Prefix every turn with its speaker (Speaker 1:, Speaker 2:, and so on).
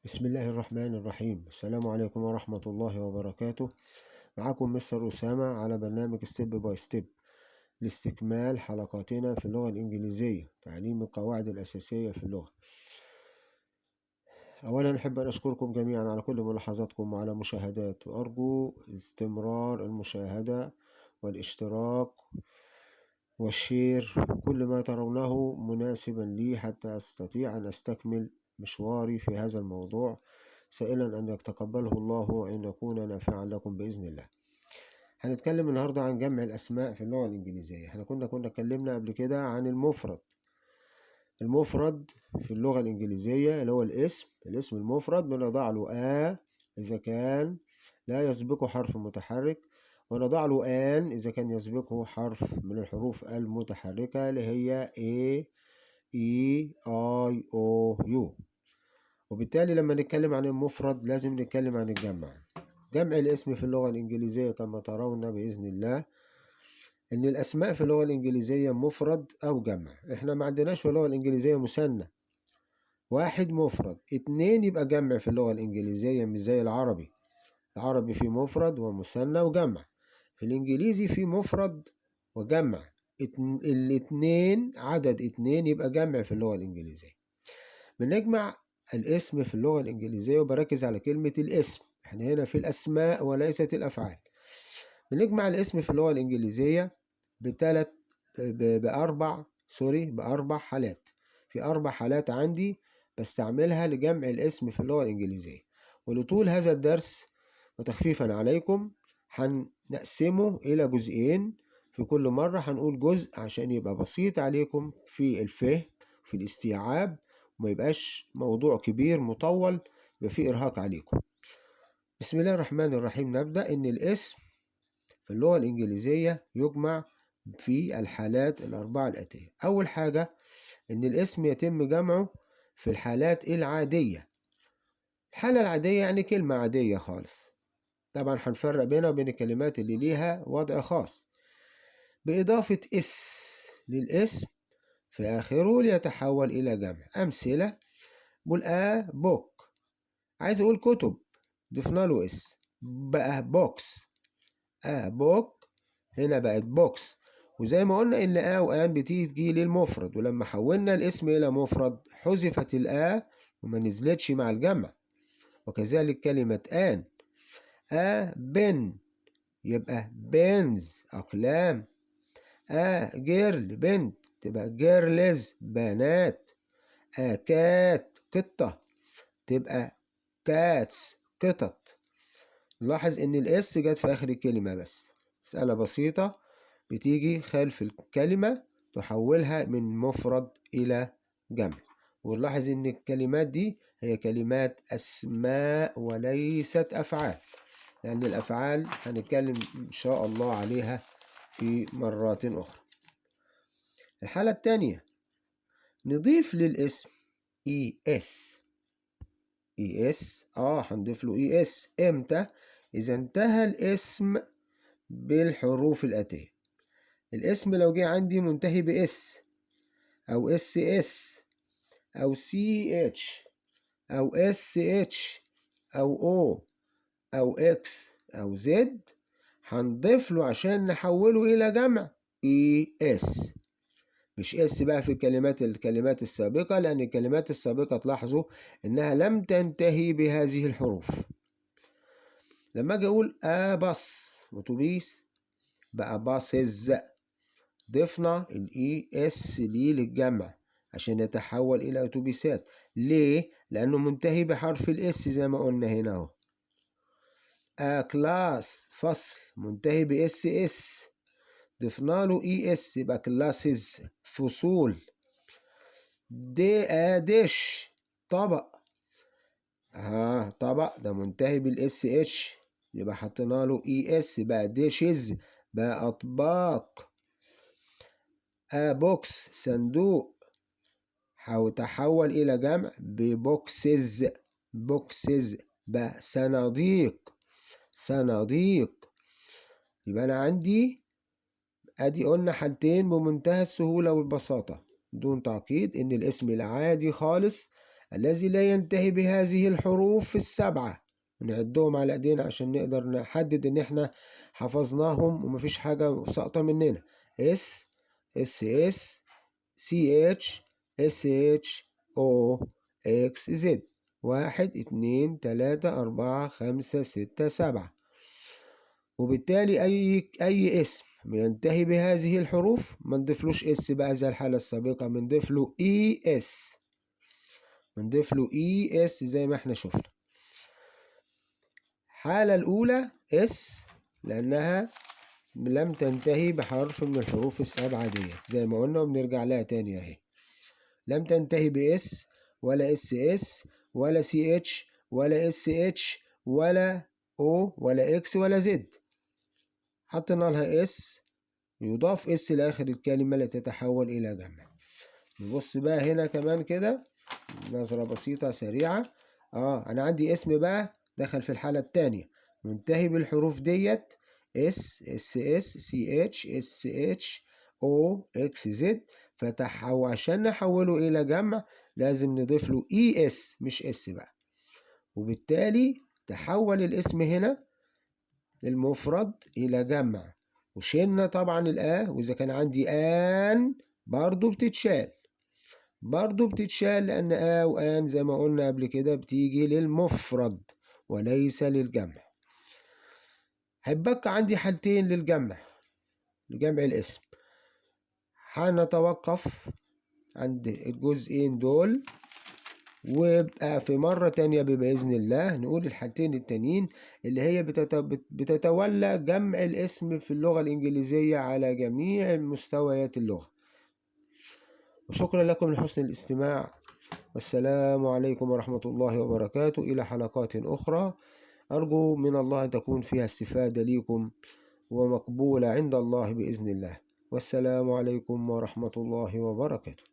Speaker 1: بسم الله الرحمن الرحيم. السلام عليكم ورحمة الله وبركاته. معكم مستر أسامة على برنامج ستيب باي ستيب لاستكمال حلقاتنا في اللغة الإنجليزية، تعليم القواعد الأساسية في اللغة. أولا أحب أن أشكركم جميعا على كل ملاحظاتكم وعلى مشاهدات، وأرجو استمرار المشاهدة والاشتراك والشير وكل ما ترونه مناسبا لي حتى أستطيع أن أستكمل مشواري في هذا الموضوع، سائلا أن يتقبله الله وأن يكون نافعا لكم بإذن الله. هنتكلم النهاردة عن جمع الأسماء في اللغة الإنجليزية. احنا كنا اتكلمنا قبل كده عن المفرد في اللغة الإنجليزية اللي هو الاسم المفرد بنضع له إذا كان لا يسبقه حرف متحرك، ونضع له إذا كان يسبقه حرف من الحروف المتحركة اللي هي A E I O U. وبالتالي لما نتكلم عن المفرد لازم نتكلم عن الجمع. جمع الاسم في اللغة الإنجليزية كما ترون بإذن الله إن الأسماء في اللغة الإنجليزية مفرد أو جمع. إحنا ما عندناش في اللغة الإنجليزية مثنى واحد مفرد، 2 يبقى جمع في اللغة الإنجليزية، مش زي العربي. العربي فيه مفرد ومثنى وجمع، في الإنجليزي فيه مفرد وجمع. الاتنين عدد 2 يبقى جمع في اللغة الإنجليزية. بنجمع الاسم في اللغة الإنجليزية، وبركز على كلمة الاسم، احنا هنا في الأسماء وليست الأفعال. بنجمع الاسم في اللغة الإنجليزية بأربع حالات. في 4 حالات عندي بستعملها لجمع الاسم في اللغة الإنجليزية. ولطول هذا الدرس وتخفيفا عليكم هنقسمه إلى جزئين، في كل مرة هنقول جزء عشان يبقى بسيط عليكم في الفهم في الاستيعاب، وما يبقاش موضوع كبير مطول يبقى فيه إرهاق عليكم. بسم الله الرحمن الرحيم. نبدأ إن الاسم في اللغة الإنجليزية يجمع في الحالات الأربعة الآتية. أول حاجة إن الاسم يتم جمعه في الحالات العادية. الحالة العادية يعني كلمة عادية خالص، طبعا هنفرق بينها وبين الكلمات اللي ليها وضع خاص، بإضافة للاسم في آخره ليتحول إلى جمع. أمثلة: بقول بوك، عايز أقول كتب، ضفنا له بقى بوكس. بوك هنا بقت بوكس. وزي ما قلنا إن وآن بتيجي للمفرد، ولما حولنا الاسم إلى مفرد حذفت وما نزلتش مع الجمع. وكذلك كلمة بن يبقى بنز أقلام. جيرل بنت تبقى جيرلز بنات. كات قطة تبقى كاتس قطط. نلاحظ ان الاس جت في اخر الكلمة بس. مسألة بسيطة بتيجي خلف الكلمة تحولها من مفرد الى جمع. ونلاحظ ان الكلمات دي هي كلمات اسماء وليست افعال، لان الافعال هنتكلم ان شاء الله عليها في مرات اخرى. الحالة الثانية نضيف للاسم هنضيف له امتى؟ اذا انتهى الاسم بالحروف الاتية. الاسم لو جه عندي منتهي باس او اس او ch او sh او o او x او z، هنضيف له عشان نحوله الى جمع اس. مش اس بقى في الكلمات السابقة، لأن الكلمات السابقة تلاحظوا إنها لم تنتهي بهذه الحروف. لما أجي أقول باص أتوبيس بقى باصز، ضفنا اس دي للجمع عشان يتحول إلى أتوبيسات. ليه؟ لأنه منتهي بحرف الاس زي ما قلنا هنا أهو. كلاس فصل منتهي اس ضفنا له اس يبقى كلاسز فصول. ديش طبق. طبق ده منتهي بالاس اتش يبقى حطينا له اس بقى ديشز بقى اطباق. بوكس صندوق تحول الى جمع ببوكسز بقى صناديق. يبقى انا عندي ادي قلنا حالتين بمنتهى السهولة والبساطة دون تعقيد، ان الاسم العادي خالص الذي لا ينتهي بهذه الحروف السبعة. نعدهم على ايدينا عشان نقدر نحدد ان احنا حفظناهم ومفيش حاجة ساقطة مننا. اس اس اس سي اتش اس اتش او اكس زد. 1 2 3 4 5 6 7. وبالتالي اي اسم ينتهي بهذه الحروف ما نضيفلوش اس بقى زي الحالة السابقة، بنضيف له اي اس. بنضيف له اي اس زي ما احنا شفنا. الحالة الأولى اس لأنها لم تنتهي بحرف من الحروف السبعة ديت زي ما قلنا، وبنرجع لها تاني اهي. لم تنتهي باس ولا اس اس ولا سي اتش ولا اس اتش ولا او ولا اكس ولا زد. حطينا لها اس، يضاف اس لاخر الكلمة لتتحول الى جمع. نبص بقى هنا كمان كده نظرة بسيطة سريعة. انا عندي اسم بقى دخل في الحالة التانية منتهي بالحروف ديت اس اس اس سي اتش اس اتش او اكس زد. عشان نحوله الى جمع لازم نضيف له اي اس مش اس بقى، وبالتالي تحول الاسم هنا المفرد الى جمع. وشلنا طبعا واذا كان عندي ان برضو بتتشال لان وان زي ما قلنا قبل كده بتيجي للمفرد وليس للجمع. هيبقى عندي حالتين لجمع الاسم. هنتوقف عند الجزئين دول، ويبقى في مرة تانية بإذن الله نقول الحالتين التانيين اللي هي بتتولى جمع الاسم في اللغة الإنجليزية على جميع مستويات اللغة. وشكرا لكم لحسن الاستماع، والسلام عليكم ورحمة الله وبركاته. إلى حلقات أخرى أرجو من الله أن تكون فيها استفادة ليكم ومقبولة عند الله بإذن الله. والسلام عليكم ورحمة الله وبركاته.